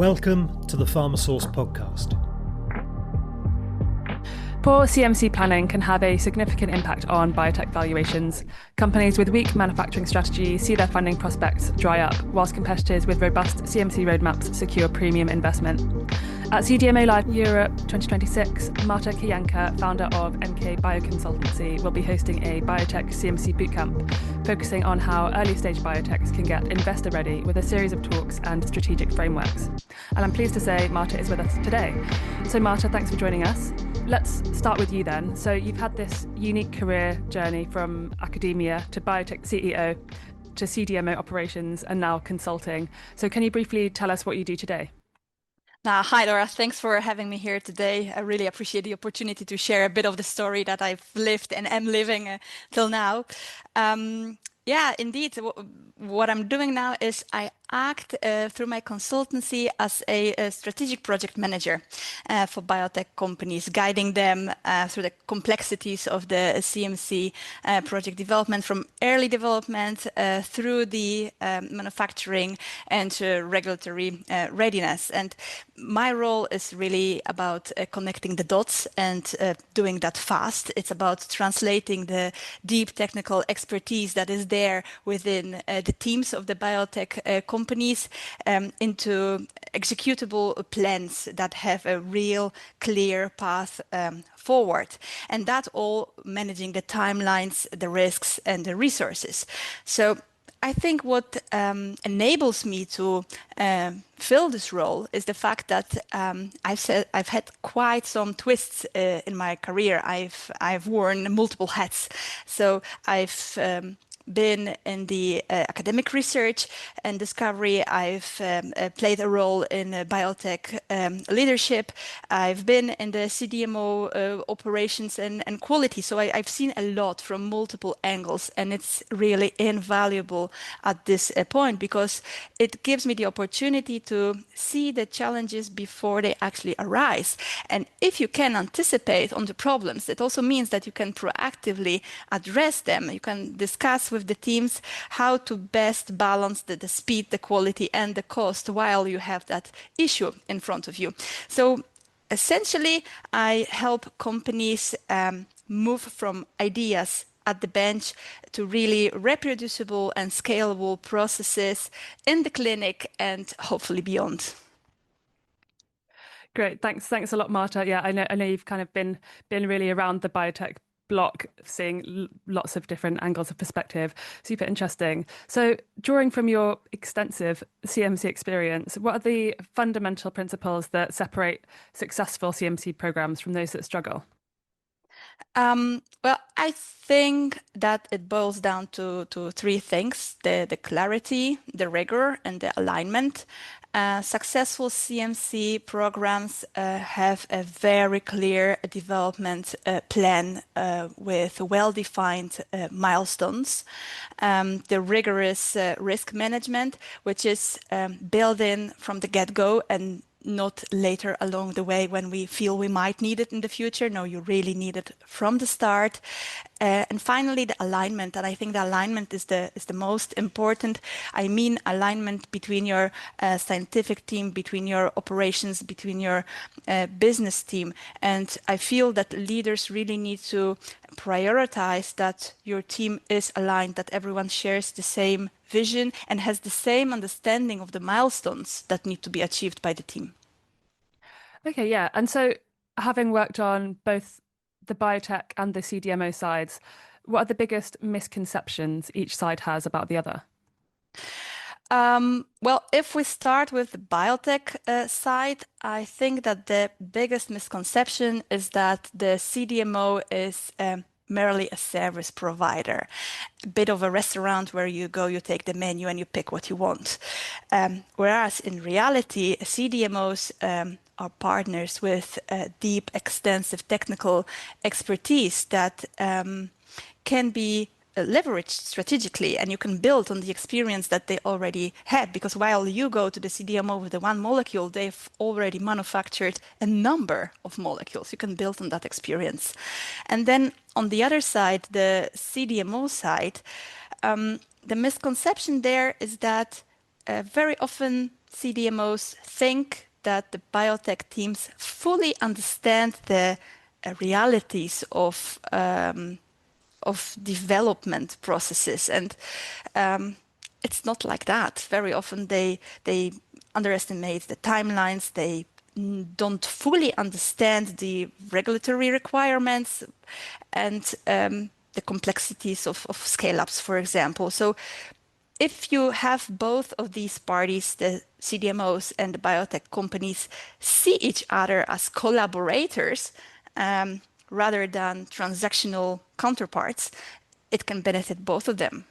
Welcome to the PharmaSource podcast. Poor CMC planning can have a significant impact on biotech valuations. Companies with weak manufacturing strategies see their funding prospects dry up, whilst competitors with robust CMC roadmaps secure premium investment. At CDMO Live Europe 2026, Marta Kijanka, founder of MK Bioconsultancy, will be hosting a biotech CMC bootcamp, focusing on how early-stage biotechs can get investor-ready with a series of talks and strategic frameworks. And I'm pleased to say Marta is with us today. So Marta, thanks for joining us. Let's start with you then. So you've had this unique career journey from academia to biotech CEO to CDMO operations and now consulting. So can you briefly tell us what you do today? Hi, Laura. Thanks for having me here today. I really appreciate the opportunity to share a bit of the story that I've lived and am living till now. Yeah, indeed. What I'm doing now is I act through my consultancy as a strategic project manager for biotech companies, guiding them through the complexities of the CMC project development, from early development through the manufacturing and regulatory readiness. And my role is really about connecting the dots and doing that fast. It's about translating the deep technical expertise that is there within the teams of the biotech companies into executable plans that have a real clear path forward. And that all managing the timelines, the risks, and the resources. So I think what enables me to fill this role is the fact that I've had quite some twists in my career. I've worn multiple hats. So I've been in the academic research and discovery. I've played a role in biotech leadership. I've been in the CDMO operations and quality. So I've seen a lot from multiple angles, and it's really invaluable at this point because it gives me the opportunity to see the challenges before they actually arise. And if you can anticipate on the problems, it also means that you can proactively address them. You can discuss with the teams how to best balance the speed, the quality, and the cost while you have that issue in front of you. So essentially, I help companies move from ideas at the bench to really reproducible and scalable processes in the clinic and hopefully beyond. Great, thanks a lot, Marta. Yeah, I know you've kind of been really around the biotech block, seeing lots of different angles of perspective. Super interesting. So drawing from your extensive CMC experience, what are the fundamental principles that separate successful CMC programs from those that struggle? Well, I think that it boils down to three things: the clarity, the rigor, and the alignment. Successful CMC programs have a very clear development plan with well-defined milestones. The rigorous risk management, which is built in from the get-go and not later along the way when we feel we might need it in the future. No, you really need it from the start. And finally, the alignment. And I think the alignment is the most important. I mean alignment between your scientific team, between your operations, between your business team. And I feel that leaders really need to prioritize that your team is aligned, that everyone shares the same vision and has the same understanding of the milestones that need to be achieved by the team. Okay, yeah. And so having worked on both the biotech and the CDMO sides, what are the biggest misconceptions each side has about the other? Well, if we start with the biotech side, I think that the biggest misconception is that the CDMO is merely a service provider, a bit of a restaurant where you go, you take the menu and you pick what you want. Whereas in reality, CDMOs are partners with deep, extensive technical expertise that can be leveraged strategically, and you can build on the experience that they already had, because while you go to the CDMO with the one molecule, they've already manufactured a number of molecules. You can build on that experience. And then on the other side, the CDMO side, the misconception there is that very often CDMOs think that the biotech teams fully understand the realities of development processes, and it's not like that. Very often they underestimate the timelines. They don't fully understand the regulatory requirements and the complexities of scale-ups, for example. So if you have both of these parties, the CDMOs and the biotech companies, see each other as collaborators rather than transactional counterparts, it can benefit both of them.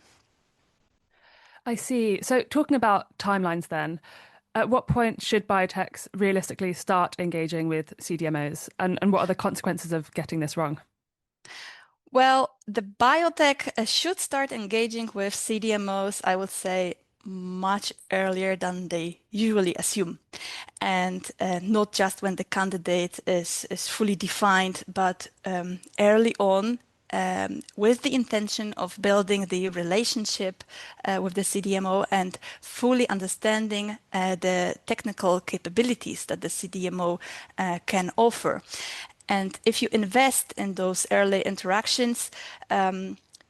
I see. So talking about timelines then, at what point should biotechs realistically start engaging with CDMOs? And what are the consequences of getting this wrong? Well, the biotech should start engaging with CDMOs, I would say, much earlier than they usually assume. And not just when the candidate is fully defined, but early on, with the intention of building the relationship with the CDMO and fully understanding the technical capabilities that the CDMO can offer. And if you invest in those early interactions,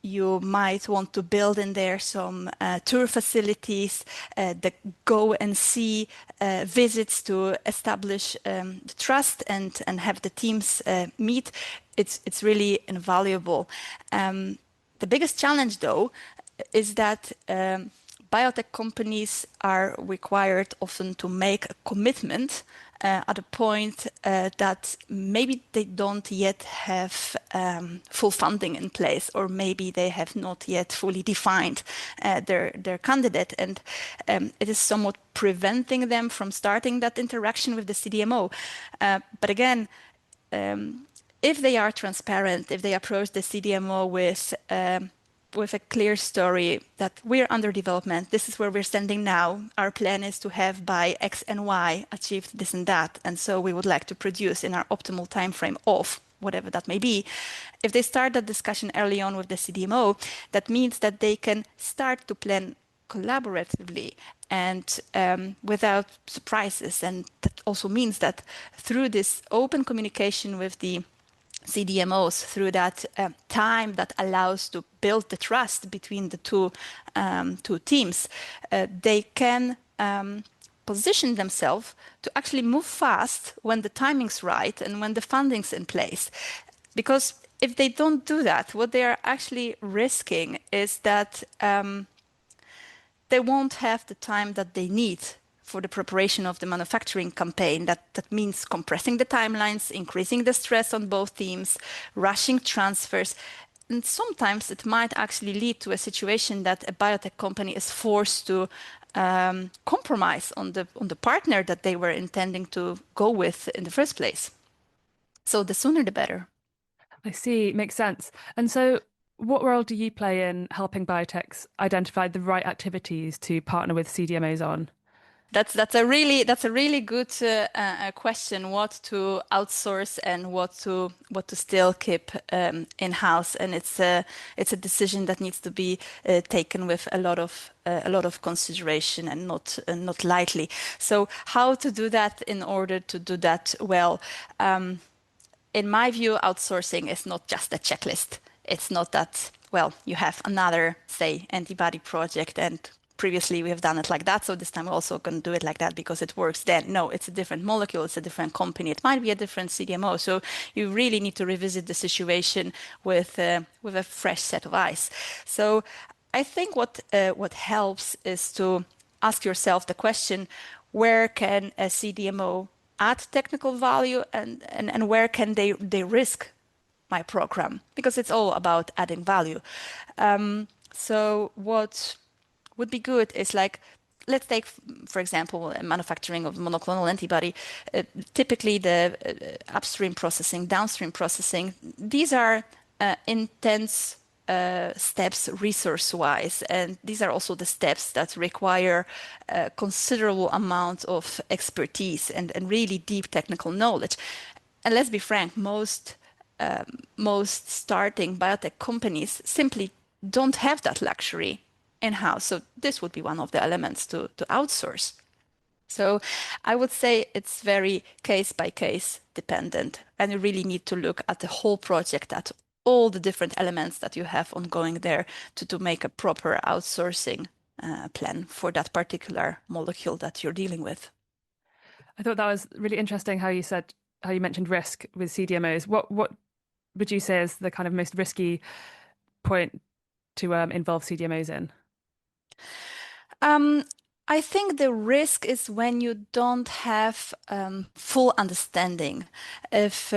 you might want to build in there some tour facilities, the go and see visits to establish the trust and have the teams meet. It's really invaluable. The biggest challenge, though, is that biotech companies are required often to make a commitment at a point that maybe they don't yet have full funding in place, or maybe they have not yet fully defined their candidate, and it is somewhat preventing them from starting that interaction with the CDMO. But again, if they are transparent, if they approach the CDMO with a clear story that we're under development, this is where we're standing now, our plan is to have by X and Y achieved this and that, and so we would like to produce in our optimal time frame of whatever that may be. If they start that discussion early on with the CDMO, that means that they can start to plan collaboratively and without surprises. And that also means that through this open communication with the CDMOs, through that time that allows to build the trust between the two teams, they can position themselves to actually move fast when the timing's right and when the funding's in place. Because if they don't do that, what they are actually risking is that they won't have the time that they need for the preparation of the manufacturing campaign. That means compressing the timelines, increasing the stress on both teams, rushing transfers. And sometimes it might actually lead to a situation that a biotech company is forced to compromise on the partner that they were intending to go with in the first place. So the sooner the better. I see, makes sense. And so what role do you play in helping biotechs identify the right activities to partner with CDMOs on? That's a really good question. What to outsource and what to still keep in house, and it's a decision that needs to be taken with a lot of consideration and not lightly. So how to do that in order to do that well? In my view, outsourcing is not just a checklist. It's not that, well, you have another, say, antibody project and previously we have done it like that, so this time we're also going to do it like that because it works then. No, it's a different molecule, it's a different company, it might be a different CDMO. So you really need to revisit the situation with a fresh set of eyes. So I think what helps is to ask yourself the question, where can a CDMO add technical value and where can they risk my program? Because it's all about adding value. So what would be good is, like, let's take, for example, manufacturing of monoclonal antibody. Typically the upstream processing, downstream processing, these are intense steps resource-wise, and these are also the steps that require a considerable amount of expertise and really deep technical knowledge. And let's be frank, most starting biotech companies simply don't have that luxury. in-house. So this would be one of the elements to outsource. So I would say it's very case by case dependent, and you really need to look at the whole project, at all the different elements that you have ongoing there to make a proper outsourcing plan for that particular molecule that you're dealing with. I thought that was really interesting how you mentioned risk with CDMOs. What would you say is the kind of most risky point to involve CDMOs in? I think the risk is when you don't have full understanding. If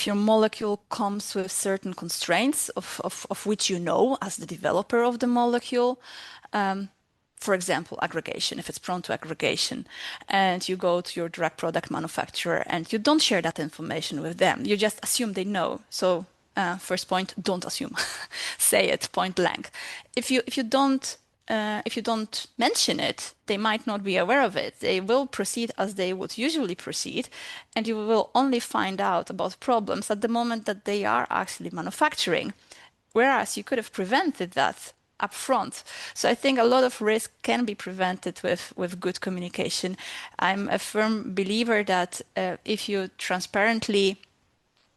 your molecule comes with certain constraints of which you know as the developer of the molecule, for example, aggregation, if it's prone to aggregation, and you go to your drug product manufacturer and you don't share that information with them, you just assume they know. So first point, don't assume. Say it point blank. If you don't mention it, they might not be aware of it. They will proceed as they would usually proceed, and you will only find out about problems at the moment that they are actually manufacturing, whereas you could have prevented that up front. So I think a lot of risk can be prevented with good communication. I'm a firm believer that if you transparently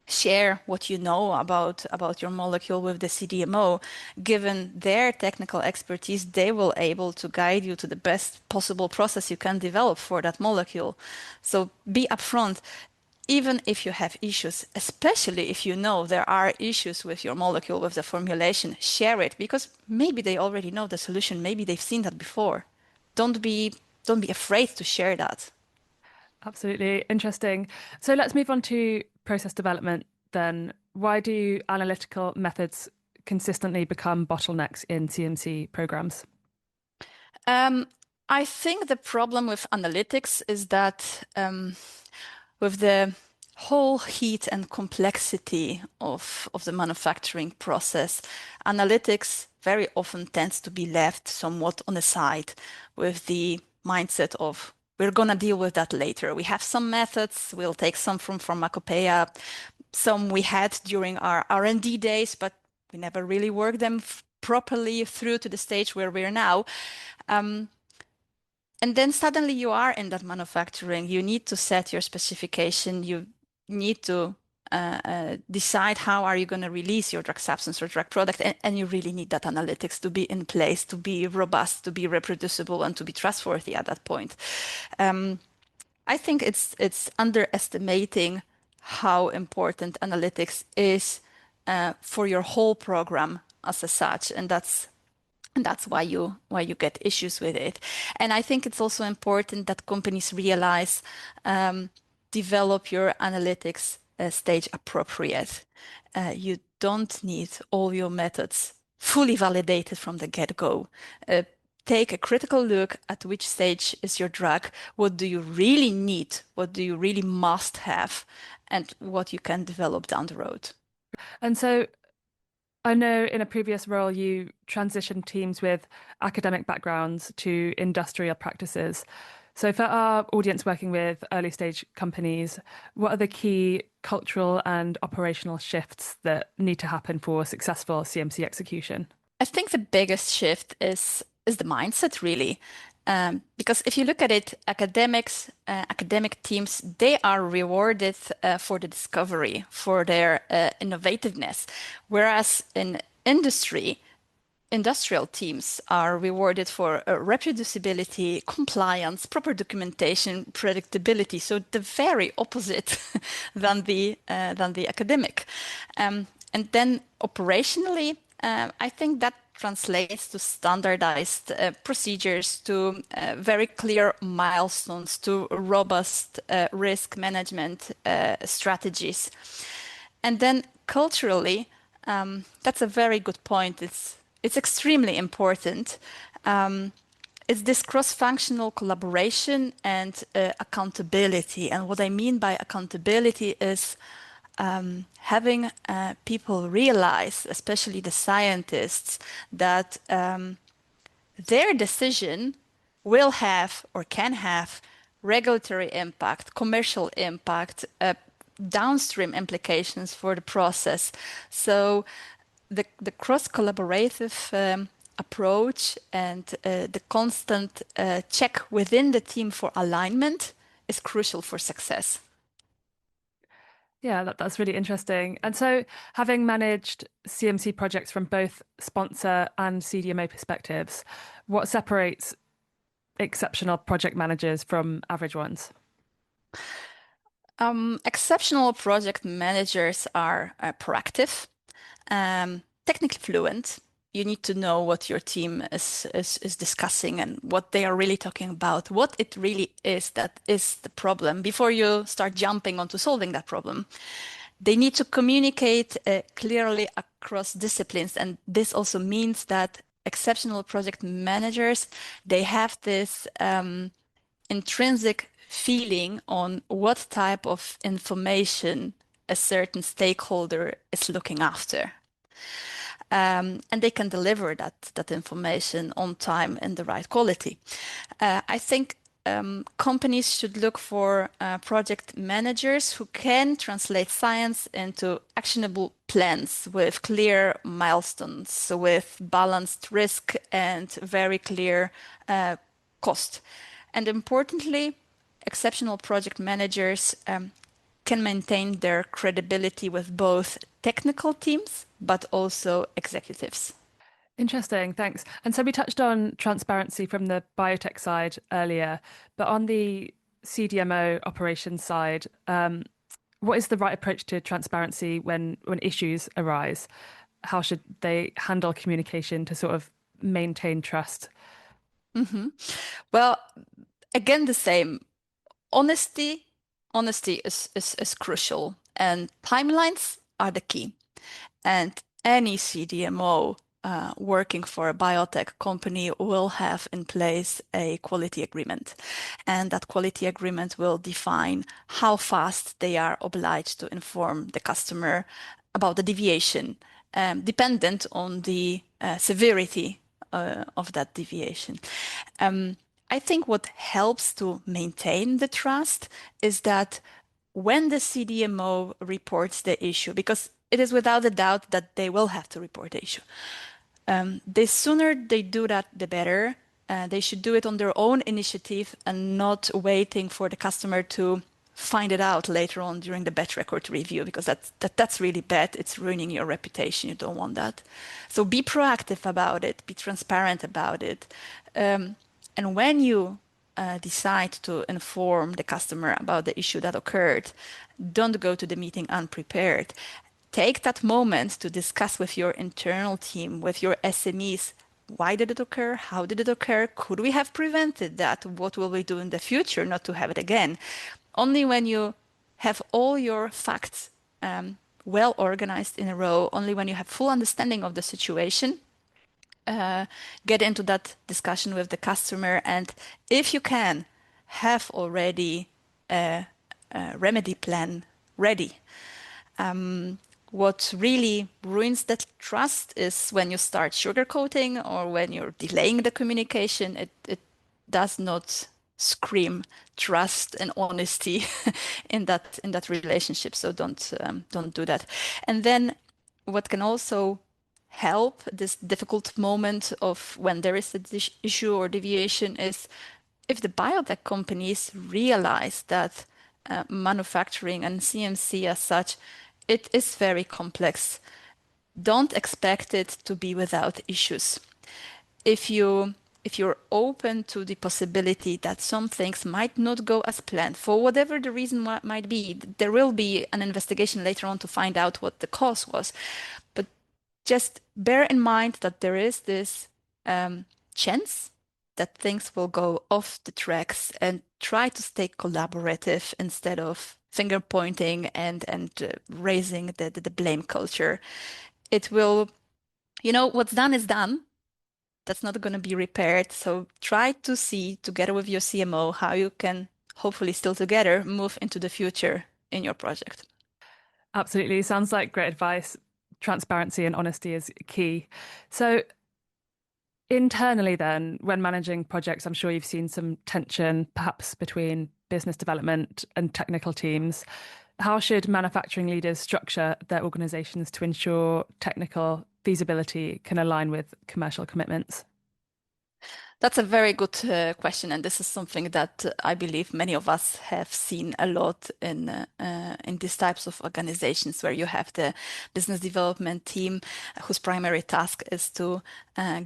share what you know about your molecule with the CDMO, given their technical expertise, they will able to guide you to the best possible process you can develop for that molecule. So be upfront, even if you have issues, especially if you know there are issues with your molecule, with the formulation, share it, because maybe they already know the solution, maybe they've seen that before. Don't be afraid to share that. Absolutely interesting. So let's move on to process development then. Why do analytical methods consistently become bottlenecks in CMC programs? I think the problem with analytics is that with the whole heat and complexity of the manufacturing process, analytics very often tends to be left somewhat on the side with the mindset of we're going to deal with that later. We have some methods, we'll take some from Pharmacopoeia, some we had during our R&D days, but we never really worked them properly through to the stage where we're now. And then suddenly you are in that manufacturing. You need to set your specification. You need to decide how are you going to release your drug substance or drug product. And you really need that analytics to be in place, to be robust, to be reproducible, and to be trustworthy at that point. I think it's underestimating how important analytics is for your whole program as such. And that's why you get issues with it. And I think it's also important that companies realize develop your analytics stage appropriate. You don't need all your methods fully validated from the get-go. Take a critical look at which stage is your drug. What do you really need? What do you really must have? And what you can develop down the road. And so I know in a previous role you transitioned teams with academic backgrounds to industrial practices. So for our audience working with early stage companies, what are the key cultural and operational shifts that need to happen for successful CMC execution? I think the biggest shift is the mindset, really. Because if you look at it, academic teams, they are rewarded for the discovery, for their innovativeness. Whereas in industrial teams are rewarded for reproducibility, compliance, proper documentation, predictability. So the very opposite than the academic. And then operationally, I think that translates to standardized procedures, to very clear milestones, to robust risk management strategies. And then culturally, that's a very good point. It's extremely important. It's this cross-functional collaboration and accountability. And what I mean by accountability is having people realize, especially the scientists, that their decision will have or can have regulatory impact, commercial impact, downstream implications for the process. So the cross-collaborative approach and the constant check within the team for alignment is crucial for success. Yeah, that's really interesting. And so, having managed CMC projects from both sponsor and CDMO perspectives, what separates exceptional project managers from average ones? Exceptional project managers are proactive, technically fluent. You need to know what your team is discussing and what they are really talking about, what it really is that is the problem before you start jumping onto solving that problem. They need to communicate clearly across disciplines, and this also means that exceptional project managers, they have this intrinsic feeling on what type of information a certain stakeholder is looking after. And they can deliver that information on time and the right quality. I think companies should look for project managers who can translate science into actionable plans with clear milestones, with balanced risk and very clear cost. And importantly, exceptional project managers can maintain their credibility with both technical teams, but also executives. Interesting, thanks. And so we touched on transparency from the biotech side earlier, but on the CDMO operations side, what is the right approach to transparency when issues arise? How should they handle communication to sort of maintain trust? Well, again, the same. Honesty is crucial, and timelines are the key. And any CDMO working for a biotech company will have in place a quality agreement. And that quality agreement will define how fast they are obliged to inform the customer about the deviation, dependent on the severity of that deviation. I think what helps to maintain the trust is that when the CDMO reports the issue, because it is without a doubt that they will have to report the issue, the sooner they do that, the better. They should do it on their own initiative and not waiting for the customer to find it out later on during the batch record review, because that's really bad. It's ruining your reputation. You don't want that. So be proactive about it. Be transparent about it. And when you decide to inform the customer about the issue that occurred, don't go to the meeting unprepared. Take that moment to discuss with your internal team, with your SMEs. Why did it occur? How did it occur? Could we have prevented that? What will we do in the future not to have it again? Only when you have all your facts well organized in a row, only when you have full understanding of the situation, get into that discussion with the customer, and if you can, have already a remedy plan ready. What really ruins that trust is when you start sugarcoating or when you're delaying the communication. It does not scream trust and honesty in that relationship. So don't do that. And then what can also help this difficult moment of when there is an issue or deviation is if the biotech companies realize that manufacturing and CMC as such, it is very complex. Don't expect it to be without issues. If you're open to the possibility that some things might not go as planned, for whatever the reason might be, there will be an investigation later on to find out what the cause was. But just bear in mind that there is this chance that things will go off the tracks, and try to stay collaborative instead of finger pointing and raising the blame culture. It will, what's done is done. That's not going to be repaired. So try to see together with your CMO how you can hopefully still together move into the future in your project. Absolutely. Sounds like great advice. Transparency and honesty is key. So internally then, when managing projects, I'm sure you've seen some tension perhaps between business development and technical teams. How should manufacturing leaders structure their organizations to ensure technical feasibility can align with commercial commitments? That's a very good question, and this is something that I believe many of us have seen a lot in these types of organizations where you have the business development team whose primary task is to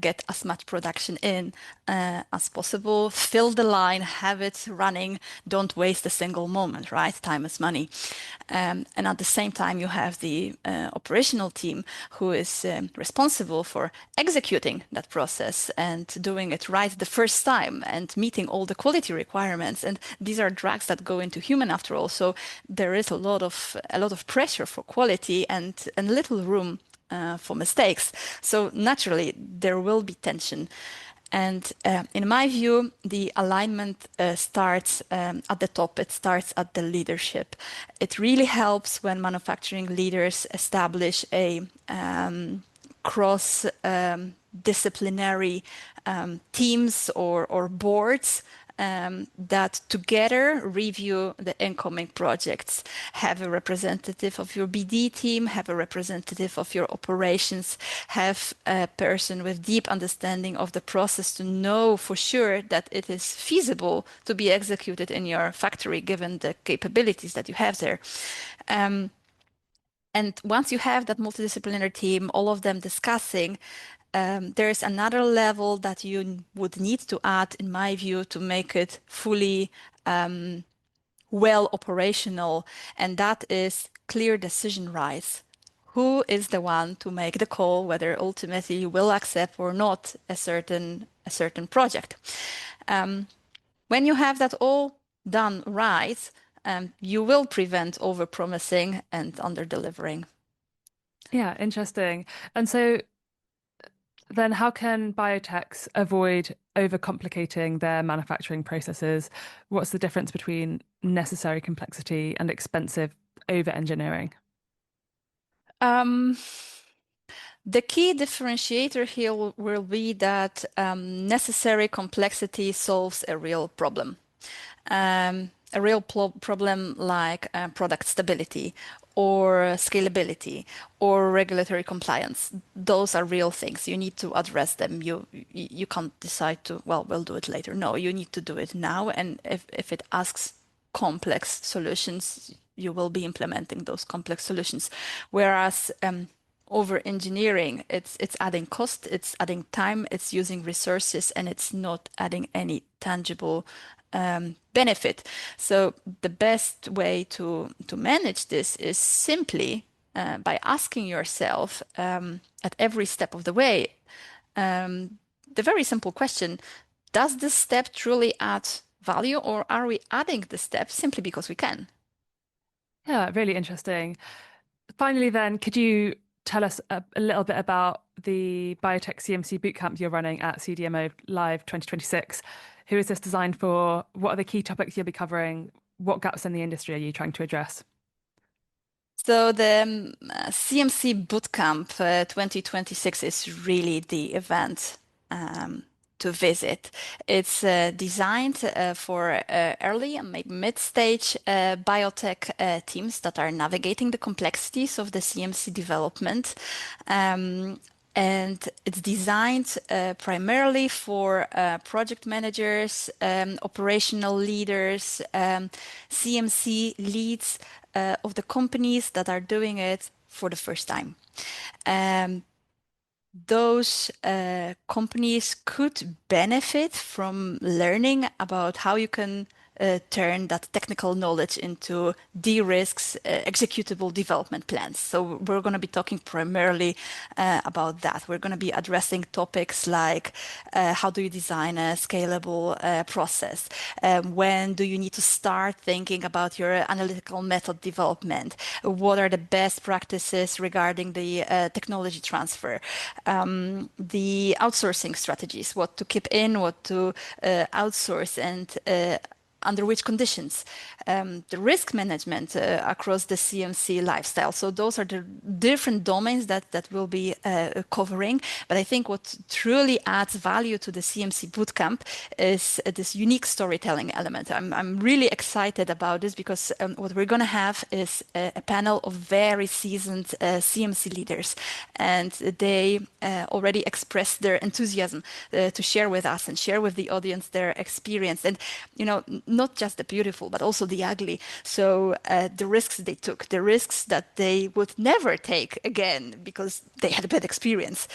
get as much production in as possible, fill the line, have it running, don't waste a single moment, right? Time is money. And at the same time, you have the operational team who is responsible for executing that process and doing it right the first time and meeting all the quality requirements. And these are drugs that go into human after all. So there is a lot of pressure for quality and little room for mistakes. So naturally, there will be tension. And in my view, the alignment starts at the top. It starts at the leadership. It really helps when manufacturing leaders establish a cross-disciplinary teams or boards that together review the incoming projects, have a representative of your BD team, have a representative of your operations, have a person with deep understanding of the process to know for sure that it is feasible to be executed in your factory given the capabilities that you have there. And once you have that multidisciplinary team, all of them discussing, there's another level that you would need to add, in my view, to make it fully well operational, and that is clear decision rights. Who is the one to make the call whether ultimately you will accept or not a certain project? When you have that all done right, you will prevent over-promising and under-delivering. Yeah, interesting. And so then how can biotechs avoid overcomplicating their manufacturing processes? What's the difference between necessary complexity and expensive over-engineering? The key differentiator here will be that necessary complexity solves a real problem. A real problem like product stability or scalability or regulatory compliance. Those are real things. You need to address them. You can't decide to, well, we'll do it later. No, you need to do it now. And if it asks complex solutions, you will be implementing those complex solutions. Whereas over engineering, it's adding cost, it's adding time, it's using resources, and it's not adding any tangible benefit. So the best way to manage this is simply by asking yourself at every step of the way the very simple question: does this step truly add value, or are we adding the step simply because we can? Yeah, really interesting. Finally, then, could you tell us a little bit about the Biotech CMC bootcamp you're running at CDMO Live 2026? Who is this designed for? What are the key topics you'll be covering? What gaps in the industry are you trying to address? So the CMC Bootcamp 2026 is really the event to visit. It's designed for early and maybe mid-stage biotech teams that are navigating the complexities of the CMC development. And it's designed primarily for project managers, operational leaders, CMC leads of the companies that are doing it for the first time. Those companies could benefit from learning about how you can turn that technical knowledge into de-risks, executable development plans. So we're going to be talking primarily about that. We're going to be addressing topics like how do you design a scalable process? When do you need to start thinking about your analytical method development? What are the best practices regarding the technology transfer? The outsourcing strategies, what to keep in, what to outsource, and under which conditions, the risk management across the CMC lifestyle. So those are the different domains that we'll be covering. But I think what truly adds value to the CMC bootcamp is this unique storytelling element. I'm really excited about this because what we're going to have is a panel of very seasoned CMC leaders, and they already expressed their enthusiasm to share with us and share with the audience their experience, and not just the beautiful but also the ugly. So the risks they took, the risks that they would never take again because they had a bad experience.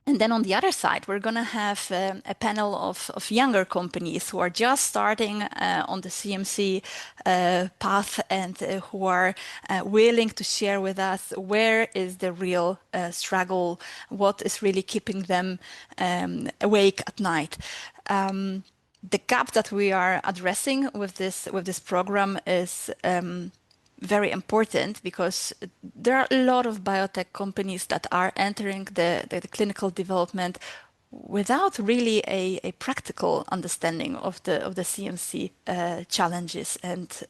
And then on the other side, we're going to have a panel of younger companies who are just starting on the CMC path, and who are willing to share with us where is the real struggle, what is really keeping them awake at night. The gap that we are addressing with this program is very important because there are a lot of biotech companies that are entering the clinical development without really a practical understanding of the CMC challenges, and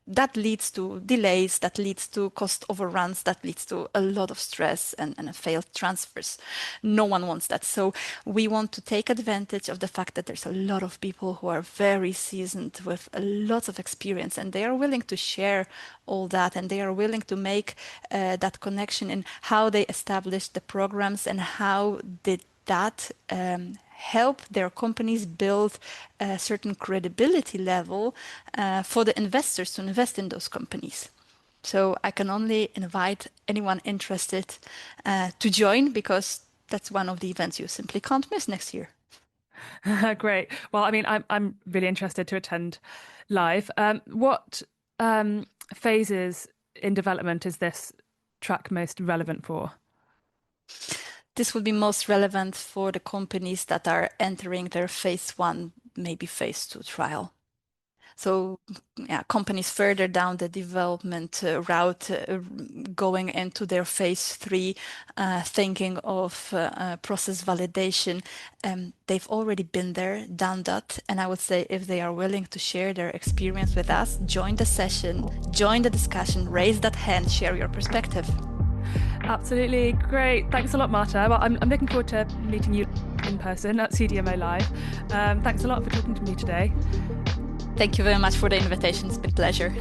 that leads to delays, that leads to cost overruns, that leads to a lot of stress and failed transfers. No one wants that. So we want to take advantage of the fact that there's a lot of people who are very seasoned with a lot of experience, and they are willing to share all that, and they are willing to make that connection in how they established the programs and how did that help their companies build a certain credibility level for the investors to invest in those companies. So I can only invite anyone interested to join, because that's one of the events you simply can't miss next year. Great. Well, I mean, I'm really interested to attend live. What phases in development is this track most relevant for? This would be most relevant for the companies that are entering their phase 1, maybe phase 2 trial. So companies further down the development route, going into their phase 3, thinking of process validation, they've already been there, done that. And I would say if they are willing to share their experience with us, join the session, join the discussion, raise that hand, share your perspective. Absolutely. Great. Thanks a lot, Marta. Well, I'm looking forward to meeting you in person at CDMO Live. Thanks a lot for talking to me today. Thank you very much for the invitation. It's been a pleasure.